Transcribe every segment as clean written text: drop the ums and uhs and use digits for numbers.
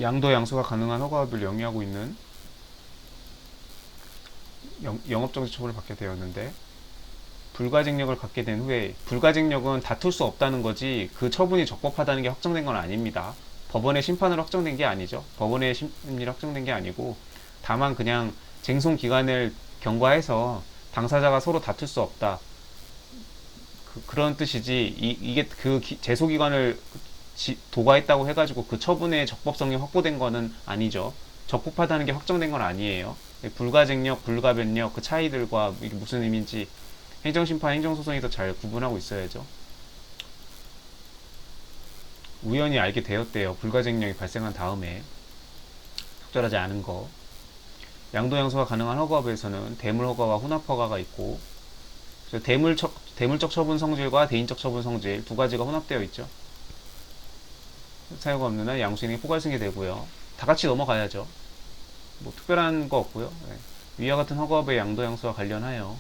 양도 양수가 가능한 허가업을 영위하고 있는 영업정지 처분을 받게 되었는데, 불가증력을 갖게 된 후에, 불가증력은 다툴 수 없다는 거지 그 처분이 적법하다는 게 확정된 건 아닙니다. 법원의 심판으로 확정된 게 아니죠. 법원의 심리로 확정된 게 아니고, 다만 그냥 쟁송 기간을 경과해서 당사자가 서로 다툴 수 없다, 그런 뜻이지, 이게 그 제소 기간을 도과했다고 해가지고 그 처분의 적법성이 확보된 거는 아니죠. 적법하다는 게 확정된 건 아니에요. 불가증력, 불가변력 그 차이들과 이게 무슨 의미인지 행정심판, 행정소송에서 잘 구분하고 있어야죠. 우연히 알게 되었대요. 불가증력이 발생한 다음에 적절하지 않은 거. 양도양수가 가능한 허가업에서는 대물허가와 혼합허가가 있고, 대물적 처분 성질과 대인적 처분 성질 두 가지가 혼합되어 있죠. 사유가 없는 한 양수인에게 포괄승계 되고요. 다 같이 넘어가야죠. 뭐 특별한 거 없고요. 네. 위와 같은 허가업의 양도양수와 관련하여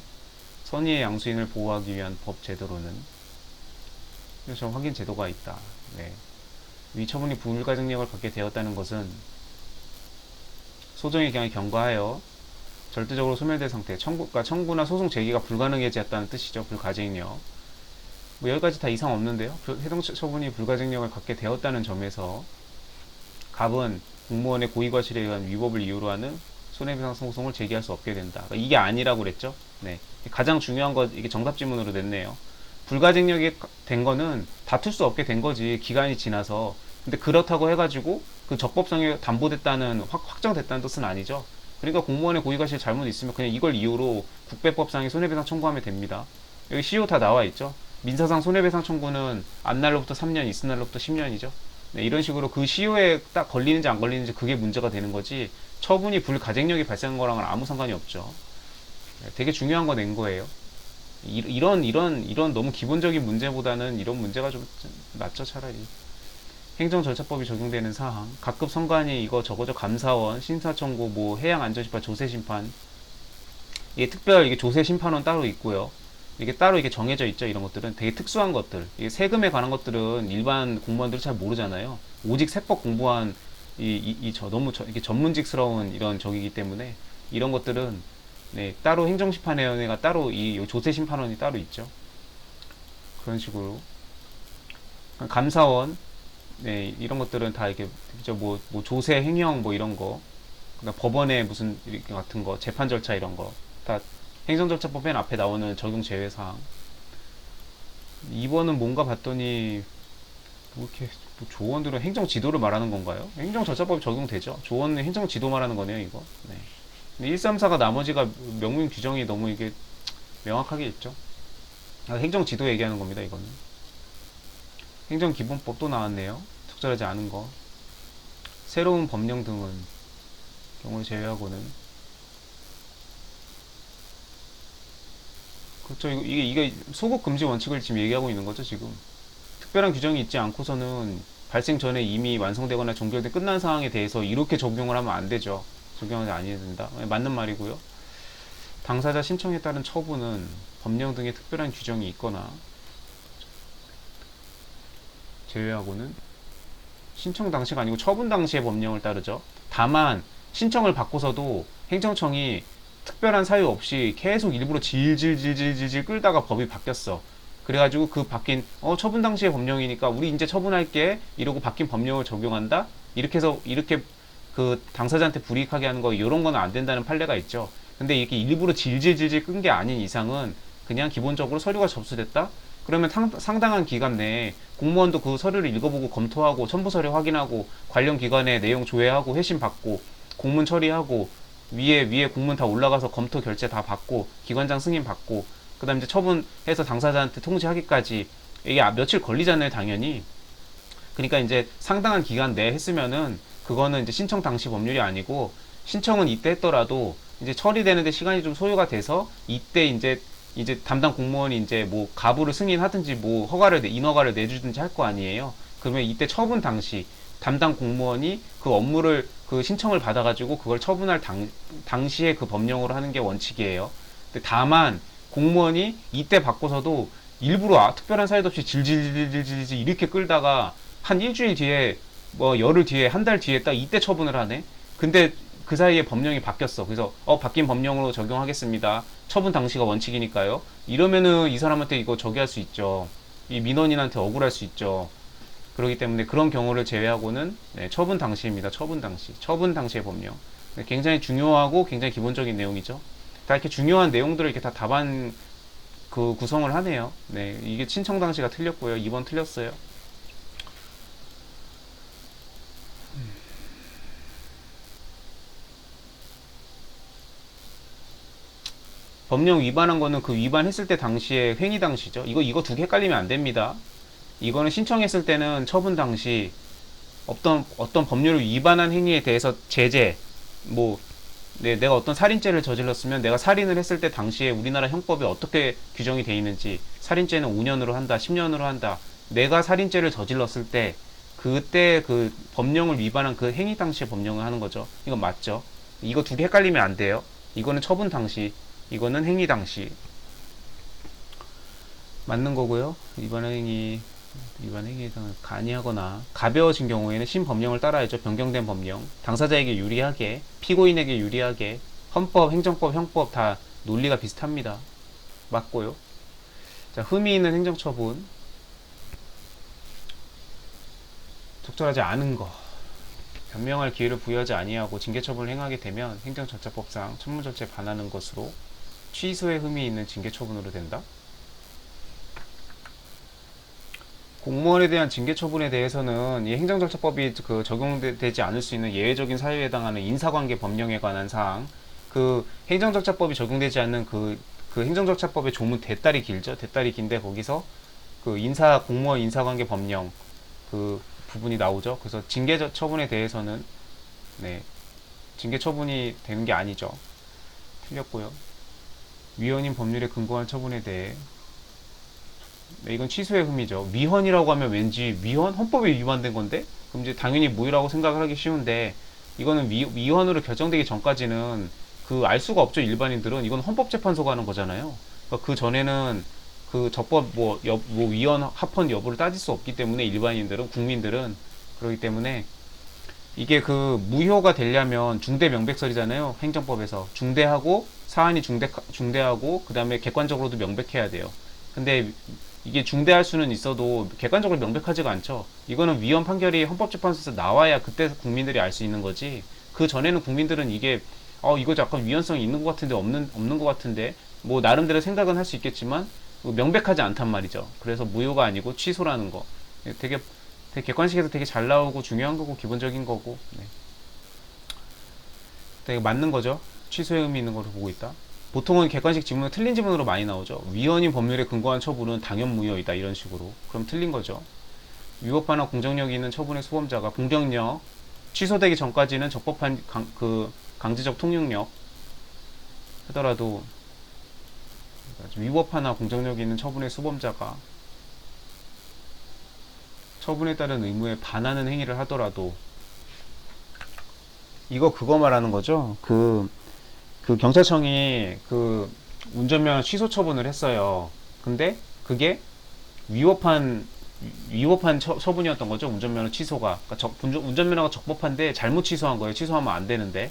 선의의 양수인을 보호하기 위한 법 제도로는 확인 제도가 있다. 네. 위 처분이 불가증력을 갖게 되었다는 것은 소정의 기한을 경과하여 절대적으로 소멸된 상태, 청구나 소송 제기가 불가능해졌다는 뜻이죠. 불가증력. 뭐 여기까지 다 이상 없는데요. 해당 처분이 불가증력을 갖게 되었다는 점에서 갑은 공무원의 고의과실에 의한 위법을 이유로 하는 손해배상 소송을 제기할 수 없게 된다. 그러니까 이게 아니라고 그랬죠. 네. 가장 중요한 것, 이게 정답지문으로 냈네요. 불가증력이 된 거는 다툴 수 없게 된 거지, 기간이 지나서. 근데 그렇다고 해가지고 그 적법성이 담보됐다는, 확정됐다는 뜻은 아니죠. 그러니까 공무원의 고의과실 잘못 있으면 그냥 이걸 이유로 국배법상의 손해배상 청구하면 됩니다. 여기 시효 다 나와 있죠. 민사상 손해배상 청구는 안 날로부터 3년, 있은 날로부터 10년이죠. 네, 이런 식으로 그 시효에 딱 걸리는지 안 걸리는지 그게 문제가 되는 거지, 처분이 불가증력이 발생한 거랑은 아무 상관이 없죠. 네, 되게 중요한 거 낸 거예요. 이런 너무 기본적인 문제보다는 이런 문제가 좀 낫죠, 차라리. 행정절차법이 적용되는 사항, 각급 선관위 이거 저거저 감사원, 심사청구, 뭐 해양안전심판, 조세심판, 이게 이게 조세심판원 따로 있고요. 이게 따로 이게 정해져 있죠. 이런 것들은 되게 특수한 것들. 이게 세금에 관한 것들은 일반 공무원들은 잘 모르잖아요. 오직 세법 공부한 너무 이게 전문직스러운 이런 적이기 때문에 이런 것들은, 네, 따로 행정심판위원회가 따로, 이 조세심판원이 따로 있죠. 그런 식으로 감사원, 네, 이런 것들은 다 이렇게 뭐 조세 행령 뭐 이런 거, 그다음 법원의 무슨 이렇게 같은 거, 재판 절차 이런 거 다 행정절차법 맨 앞에 나오는 적용 제외 사항. 2번은 뭔가 봤더니 뭐 이렇게, 뭐 조원들은 행정 지도를 말하는 건가요? 행정절차법이 적용되죠. 조원은 행정 지도 말하는 거네요, 이거. 네. 근데 134가 나머지가 명문 규정이 너무 이게 명확하게 있죠. 행정 지도 얘기하는 겁니다, 이거는. 행정기본법 또 나왔네요. 적절하지 않은 거. 새로운 법령 등은 경우를 제외하고는. 그렇죠. 이게 소급 금지 원칙을 지금 얘기하고 있는 거죠, 지금. 특별한 규정이 있지 않고서는 발생 전에 이미 완성되거나 종결돼 끝난 사항에 대해서 이렇게 적용을 하면 안 되죠. 적용이 아니어야 된다. 맞는 말이고요. 당사자 신청에 따른 처분은 법령 등의 특별한 규정이 있거나 제외하고는, 신청 당시가 아니고 처분 당시의 법령을 따르죠. 다만 신청을 받고서도 행정청이 특별한 사유 없이 계속 일부러 질질질질질 끌다가 법이 바뀌었어. 그래가지고 그 바뀐, 처분 당시의 법령이니까 우리 이제 처분할게 이러고 바뀐 법령을 적용한다, 이렇게 해서 이렇게 그 당사자한테 불이익하게 하는 거, 이런 거는 안 된다는 판례가 있죠. 근데 이렇게 일부러 질질질질 끈 게 아닌 이상은 그냥 기본적으로 서류가 접수됐다, 그러면 상당한 기간 내에 공무원도 그 서류를 읽어보고 검토하고 첨부 서류 확인하고 관련 기관에 내용 조회하고 회신 받고 공문 처리하고 위에 공문 다 올라가서 검토 결제 다 받고 기관장 승인 받고 그다음 이제 처분해서 당사자한테 통지하기까지 이게 며칠 걸리잖아요, 당연히. 그러니까 이제 상당한 기간 내에 했으면은 그거는 이제 신청 당시 법률이 아니고, 신청은 이때 했더라도 이제 처리되는데 시간이 좀 소요가 돼서 이때 이제 담당 공무원이 이제 뭐 가부를 승인하든지 뭐 인허가를 내주든지 할 거 아니에요. 그러면 이때 처분 당시 담당 공무원이 그 업무를, 그 신청을 받아가지고 그걸 처분할 당시에 그 법령으로 하는 게 원칙이에요. 근데 다만 공무원이 이때 바꿔서도 일부러 특별한 사유도 없이 질질질질질 이렇게 끌다가 한 일주일 뒤에 뭐 열흘 뒤에 한 달 뒤에 딱 이때 처분을 하네. 근데 그 사이에 법령이 바뀌었어. 그래서 바뀐 법령으로 적용하겠습니다. 처분 당시가 원칙이니까요. 이러면은 이 사람한테 이거 저기 할 수 있죠. 이 민원인한테 억울할 수 있죠. 그렇기 때문에 그런 경우를 제외하고는 네, 처분 당시입니다. 처분 당시. 처분 당시의 법령. 네, 굉장히 중요하고 굉장히 기본적인 내용이죠. 다 이렇게 중요한 내용들을 이렇게 다 답안 그 구성을 하네요. 네, 이게 신청 당시가 틀렸고요. 2번 틀렸어요. 법령 위반한 거는 그 위반했을 때 당시에 행위 당시죠. 이거 두 개 헷갈리면 안 됩니다. 이거는 신청했을 때는 처분 당시 어떤 법률을 위반한 행위에 대해서 제재 뭐 네, 내가 어떤 살인죄를 저질렀으면 내가 살인을 했을 때 당시에 우리나라 형법이 어떻게 규정이 돼 있는지 살인죄는 5년으로 한다, 10년으로 한다. 내가 살인죄를 저질렀을 때 그때 그 법령을 위반한 그 행위 당시의 법령을 하는 거죠. 이건 맞죠? 이거 두 개 헷갈리면 안 돼요. 이거는 처분 당시, 이거는 행위 당시. 맞는 거고요. 위반 행위에 간이하거나 가벼워진 경우에는 신법령을 따라야죠. 변경된 법령. 당사자에게 유리하게, 피고인에게 유리하게 헌법, 행정법, 형법 다 논리가 비슷합니다. 맞고요. 자, 흠이 있는 행정처분. 적절하지 않은 거. 변명할 기회를 부여하지 아니하고 징계처분을 행하게 되면 행정절차법상 천문절차에 반하는 것으로 취소의 흠이 있는 징계처분으로 된다. 공무원에 대한 징계처분에 대해서는 이 행정절차법이 그 적용되지 않을 수 있는 예외적인 사유에 해당하는 인사관계 법령에 관한 사항, 그 행정절차법이 적용되지 않는 그 행정절차법의 조문 대딸이 길죠. 대딸이 긴데 거기서 그 공무원 인사관계 법령 그 부분이 나오죠. 그래서 징계처분에 대해서는 네, 징계처분이 되는 게 아니죠. 틀렸고요. 위헌인 법률에 근거한 처분에 대해 네, 이건 취소의 흠이죠. 위헌이라고 하면 왠지 위헌? 헌법에 위반된 건데? 그럼 이제 당연히 무효라고 생각을 하기 쉬운데 이거는 위헌으로 결정되기 전까지는 그 알 수가 없죠. 일반인들은 이건 헌법재판소가 하는 거잖아요. 그러니까 그 전에는 그 적법 뭐 위헌 합헌 여부를 따질 수 없기 때문에 일반인들은 국민들은 그렇기 때문에 이게 그 무효가 되려면 중대 명백설이잖아요. 행정법에서 중대하고 사안이 중대하고 그 다음에 객관적으로도 명백해야 돼요. 근데 이게 중대할 수는 있어도 객관적으로 명백하지가 않죠. 이거는 위헌 판결이 헌법재판소에서 나와야 그때 국민들이 알 수 있는 거지. 그 전에는 국민들은 이게 이거 약간 위헌성이 있는 것 같은데 없는 것 같은데 뭐 나름대로 생각은 할 수 있겠지만 명백하지 않단 말이죠. 그래서 무효가 아니고 취소라는 거. 되게 객관식에서 되게 잘 나오고 중요한 거고 기본적인 거고 네. 되게 맞는 거죠. 취소의 의미 있는 걸로 보고 있다. 보통은 객관식 지문은 틀린 지문으로 많이 나오죠. 위헌인 법률에 근거한 처분은 당연 무효이다 이런 식으로. 그럼 틀린 거죠. 위법하나 공정력이 있는 처분의 수범자가 공정력 취소되기 전까지는 적법한 강제적 통용력 하더라도 위법하나 공정력이 있는 처분의 수범자가 처분에 따른 의무에 반하는 행위를 하더라도 그거 말하는 거죠. 그 경찰청이 그 운전면허 취소 처분을 했어요. 근데 그게 위법한 처분이었던 거죠. 운전면허 취소가. 그러니까 운전면허가 적법한데 잘못 취소한 거예요. 취소하면 안 되는데.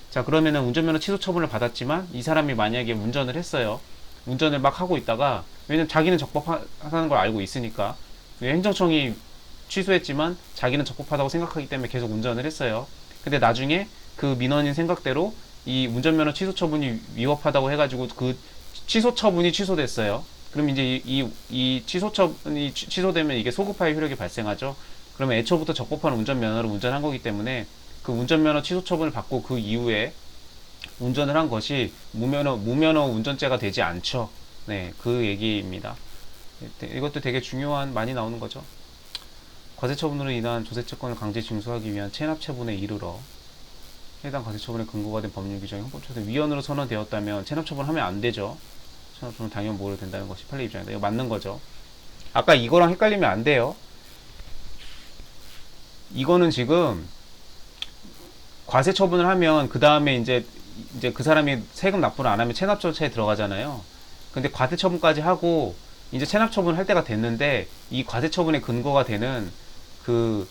자, 그러면은 운전면허 취소 처분을 받았지만 이 사람이 만약에 운전을 했어요. 운전을 막 하고 있다가 왜냐면 자기는 적법하다는 걸 알고 있으니까 행정청이 취소했지만 자기는 적법하다고 생각하기 때문에 계속 운전을 했어요. 근데 나중에 그 민원인 생각대로 이 운전면허 취소 처분이 위법하다고 해가지고 그 취소 처분이 취소됐어요. 그럼 이제 이 취소 처분이 취소되면 이게 소급화의 효력이 발생하죠. 그러면 애초부터 적법한 운전면허로 운전한 거기 때문에 그 운전면허 취소 처분을 받고 그 이후에 운전을 한 것이 무면허 운전죄가 되지 않죠. 네, 그 얘기입니다. 이것도 되게 많이 나오는 거죠. 과세처분으로 인한 조세채권을 강제 징수하기 위한 체납처분에 이르러 해당 과세처분에 근거가 된 법률 규정이 헌법처분 위헌으로 선언되었다면 체납처분하면 안 되죠. 체납처분 당연 무효로 된다는 것이 판례 입장이다. 이거 맞는 거죠. 아까 이거랑 헷갈리면 안 돼요. 이거는 지금 과세처분을 하면 그 다음에 이제 그 사람이 세금 납부를 안 하면 체납 절차에 들어가잖아요. 근데 과세처분까지 하고 이제 체납처분을 할 때가 됐는데 이 과세처분의 근거가 되는 그